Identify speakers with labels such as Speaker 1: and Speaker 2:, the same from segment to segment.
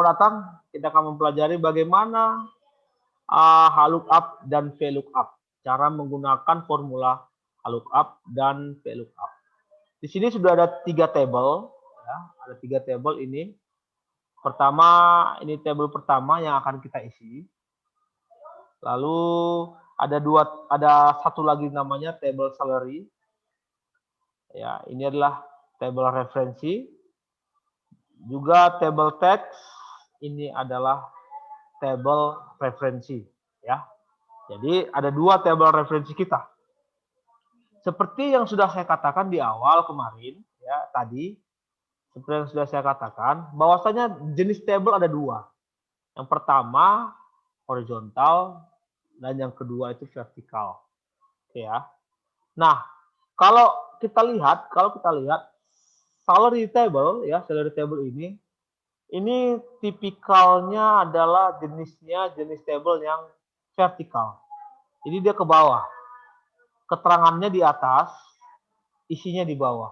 Speaker 1: Datang kita akan mempelajari bagaimana HLOOKUP dan VLOOKUP, cara menggunakan formula HLOOKUP dan VLOOKUP. Di sini sudah ada 3 tabel, ya, ada 3 tabel ini. Pertama, ini tabel pertama yang akan kita isi. Lalu ada satu lagi namanya tabel salary. Ya, ini adalah tabel referensi. Juga tabel text, ini adalah tabel referensi, ya. Jadi ada 2 tabel referensi kita. Seperti yang sudah saya katakan di awal kemarin, ya, tadi, seperti yang sudah saya katakan, bahwasanya jenis tabel ada 2. Yang pertama horizontal dan yang kedua itu vertikal. Oke, ya. Nah, kalau kita lihat salary table, ya, salary table ini tipikalnya adalah jenis table yang vertikal. Jadi dia ke bawah. Keterangannya di atas, isinya di bawah.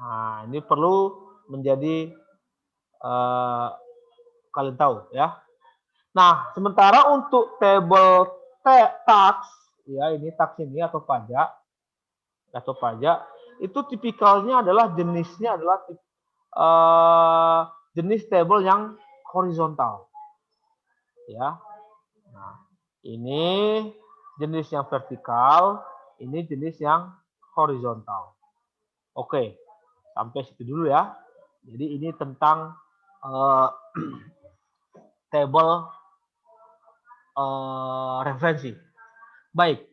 Speaker 1: Nah, ini perlu menjadi kalian tahu, ya. Nah, sementara untuk table tax, ya, ini tax ini atau pajak itu tipikalnya adalah jenisnya adalah jenis table yang horizontal, ya. Nah, ini jenis yang vertikal, ini jenis yang horizontal. Oke, sampai situ dulu, ya. Jadi ini tentang table referensi. Baik,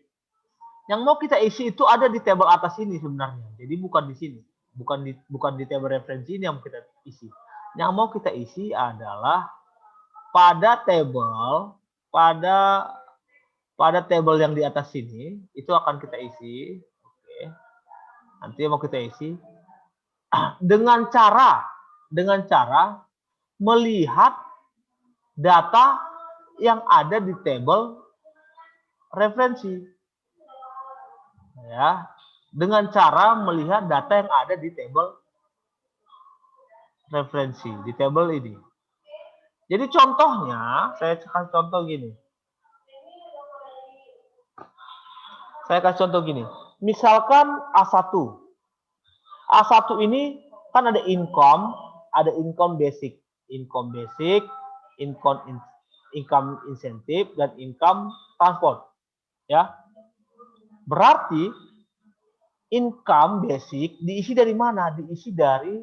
Speaker 1: yang mau kita isi itu ada di table atas ini sebenarnya. Jadi bukan di sini, bukan di table referensi ini yang kita isi. Yang mau kita isi adalah pada table yang di atas sini, itu akan kita isi. Oke. Nanti mau kita isi dengan cara melihat data yang ada di table referensi. Ya, dengan cara melihat data yang ada di table referensi, di table ini. Jadi contohnya, saya kasih contoh gini. Misalkan A1. A1 ini kan ada income basic, income insentif, dan income transport. Ya. Berarti income basic diisi dari mana? Diisi dari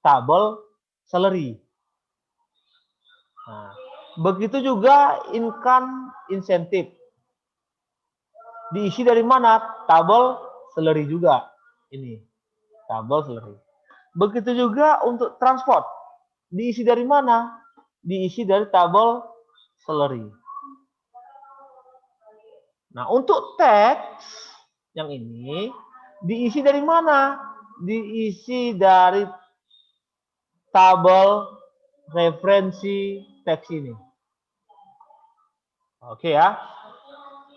Speaker 1: tabel salary. Nah, begitu juga income insentif. Diisi dari mana? Tabel salary juga. Ini, tabel salary. Begitu juga untuk transport. Diisi dari mana? Diisi dari tabel salary. Nah, untuk tax yang ini diisi dari mana? Diisi dari tabel referensi tax ini. Oke, ya.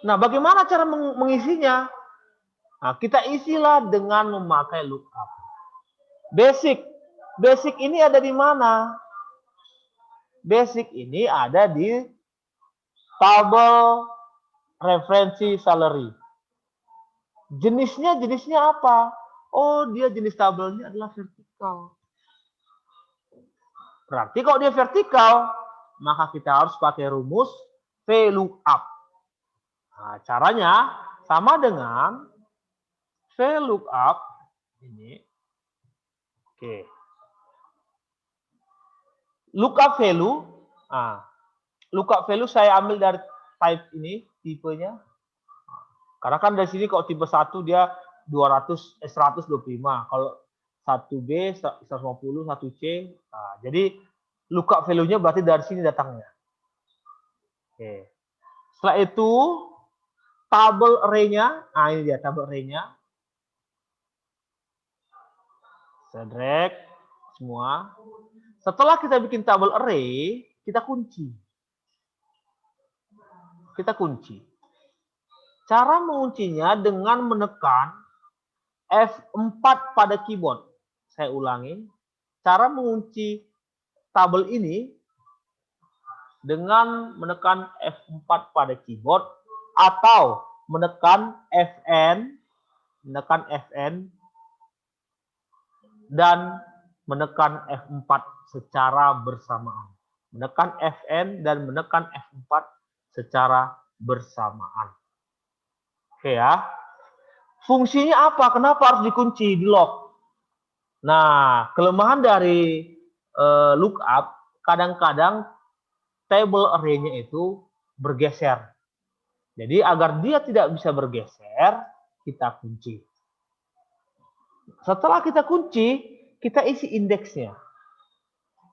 Speaker 1: Nah, bagaimana cara mengisinya? Nah, kita isilah dengan memakai lookup. Basic ini ada di mana? Basic ini ada di tabel referensi salary. Jenisnya apa? Oh, dia jenis tabelnya adalah vertikal. Berarti kalau dia vertikal, maka kita harus pakai rumus VLOOKUP. Nah, caranya sama dengan VLOOKUP ini. Oke. Lookup value. Nah, lookup value saya ambil dari type ini, tipenya. Karena kan dari sini kalau tipe 1 dia 125. Kalau 1B 150, 1C. Nah, jadi lookup value-nya berarti dari sini datangnya. Oke. Setelah itu tabel array-nya, nah ini dia tabel array-nya. Saya drag semua. Setelah kita bikin tabel array, kita kunci. Cara menguncinya dengan menekan F4 pada keyboard. Saya ulangi. Cara mengunci tabel ini dengan menekan F4 pada keyboard atau menekan Fn dan menekan F4 secara bersamaan. Menekan Fn dan menekan F4 secara bersamaan. Oke ya. Fungsinya apa? Kenapa harus dikunci, di lock? Nah, kelemahan dari lookup, kadang-kadang table array-nya itu bergeser. Jadi agar dia tidak bisa bergeser, kita kunci. Setelah kita kunci, kita isi indeksnya.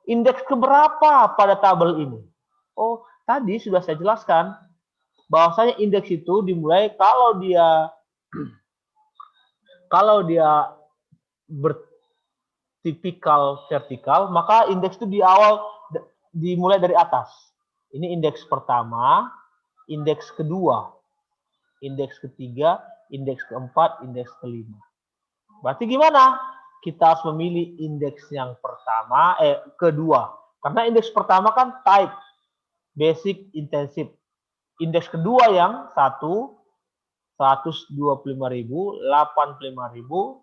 Speaker 1: Indeks keberapa pada tabel ini? Oh, tadi sudah saya jelaskan bahwasanya indeks itu dimulai kalau dia bertipikal vertikal, maka indeks itu di awal dimulai dari atas. Ini indeks pertama, indeks kedua, indeks ketiga, indeks keempat, indeks kelima. Berarti gimana? Kita harus memilih indeks yang kedua. Karena indeks pertama kan type, basic, intensive. Indeks kedua yang 125.000, 85.000,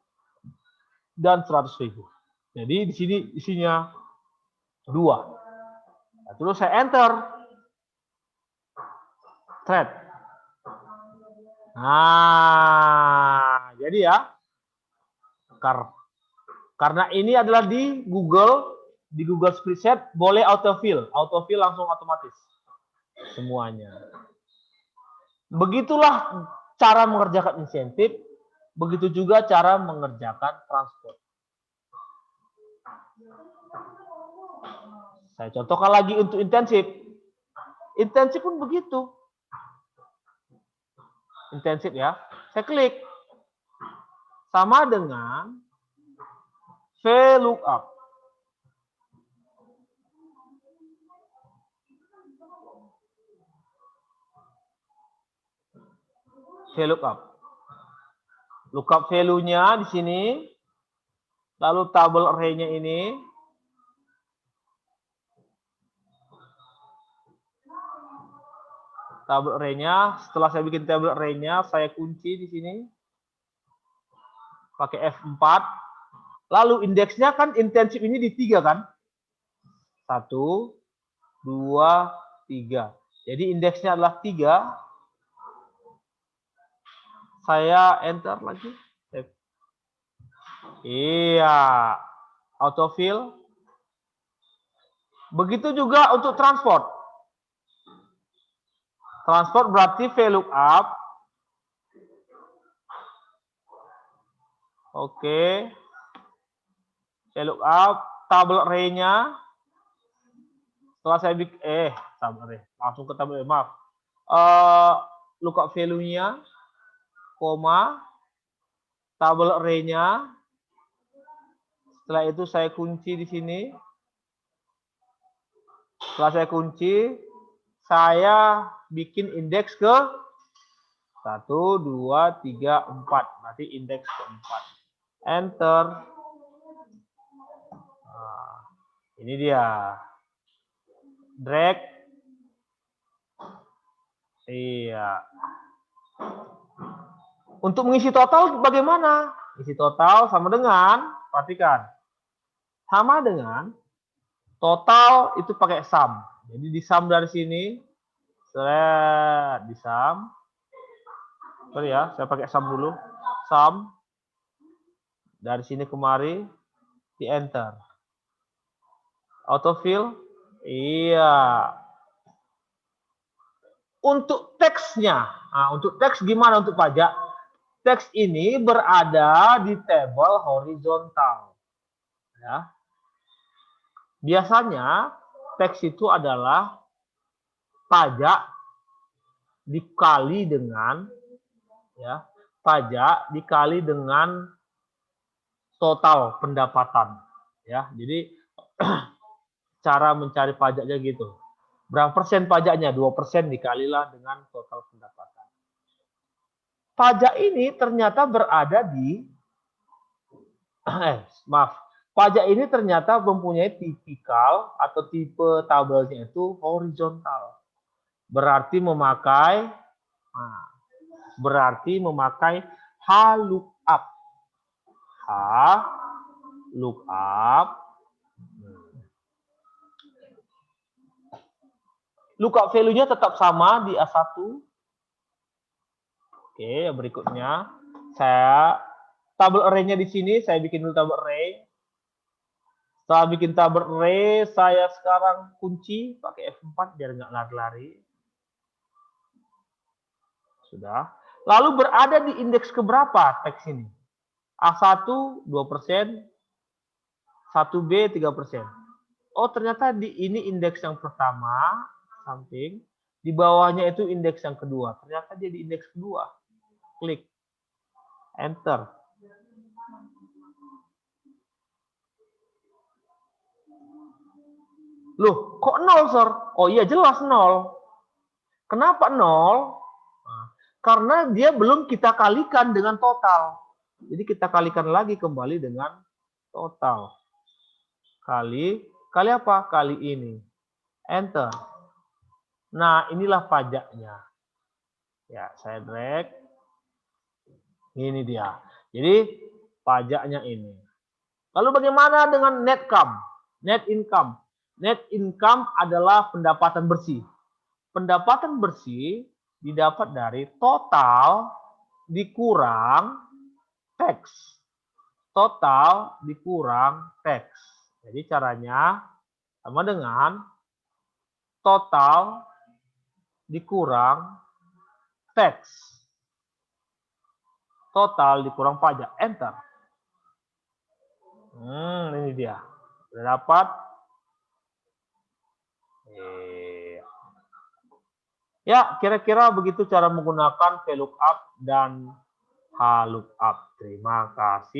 Speaker 1: dan 100.000. Jadi di sini isinya 2. Nah, terus saya enter. Thread. Nah, jadi ya. Karena ini adalah di Google Spreadsheet boleh autofill langsung otomatis semuanya. Begitulah cara mengerjakan insentif, begitu juga cara mengerjakan transport. Saya contohkan lagi untuk intensif. Intensif pun begitu. Intensif ya. Saya klik. Sama dengan VLOOKUP. VLOOKUP. Lookup value-nya di sini. Lalu tabel array-nya ini. Tabel array-nya, setelah saya bikin tabel array-nya, saya kunci di sini. Pakai F4. Lalu indeksnya kan intensif ini di 3 kan? 1, 2, 3. Jadi indeksnya adalah 3. Saya enter lagi. Iya. Autofill. Begitu juga untuk transport. Transport berarti VLOOKUP. Oke. VLOOKUP, tabel array-nya. Setelah saya bikin tabel array, langsung ke tabel array, maaf. Lookup value-nya, koma, tabel array-nya. Setelah itu saya kunci di sini. Setelah saya kunci, saya bikin indeks ke 1, 2, 3, 4. Berarti indeks keempat. Enter. Nah, ini dia. Drag. Iya. Untuk mengisi total bagaimana? Isi total sama dengan, perhatikan. Sama dengan total itu pakai sum. Jadi di sum dari sini, saya di sum. Sorry ya, saya pakai sum dulu. Sum. Dari sini kemari, di enter. Autofill. Iya. Untuk teksnya. Nah, untuk teks gimana untuk pajak? Teks ini berada di tabel horizontal. Ya. Biasanya teks itu adalah pajak dikali dengan total pendapatan. Ya, jadi cara mencari pajaknya gitu. Berapa persen pajaknya? 2% dikalilah dengan total pendapatan. Pajak ini ternyata berada di pajak ini ternyata mempunyai tipikal atau tipe tabelnya itu horizontal. Berarti memakai HLOOKUP. HLOOKUP. Lookup value-nya tetap sama di A1. Oke, yang berikutnya saya tabel array-nya di sini, saya bikin dulu tabel array. Setelah bikin tabel array, saya sekarang kunci pakai F4 biar nggak lari-lari. Sudah. Lalu berada di indeks keberapa teks ini? A1 2%, 1B 3%. Oh, ternyata ini indeks yang pertama, samping. Di bawahnya itu indeks yang kedua. Ternyata dia di indeks kedua. Klik. Enter. Loh, kok 0, Sir? Oh iya, jelas 0. Kenapa 0? Karena dia belum kita kalikan dengan total. Jadi kita kalikan lagi kembali dengan total. Kali apa? Kali ini. Enter. Nah, inilah pajaknya. Ya, saya drag. Ini dia. Jadi, pajaknya ini. Lalu bagaimana dengan net income? Net income adalah pendapatan bersih. Pendapatan bersih didapat dari total dikurang tax. Total dikurang tax. Jadi caranya sama dengan total dikurang tax. Total dikurang pajak. Enter. Ini dia. Sudah dapat. Ya, kira-kira begitu cara menggunakan VLOOKUP dan HLOOKUP. Terima kasih.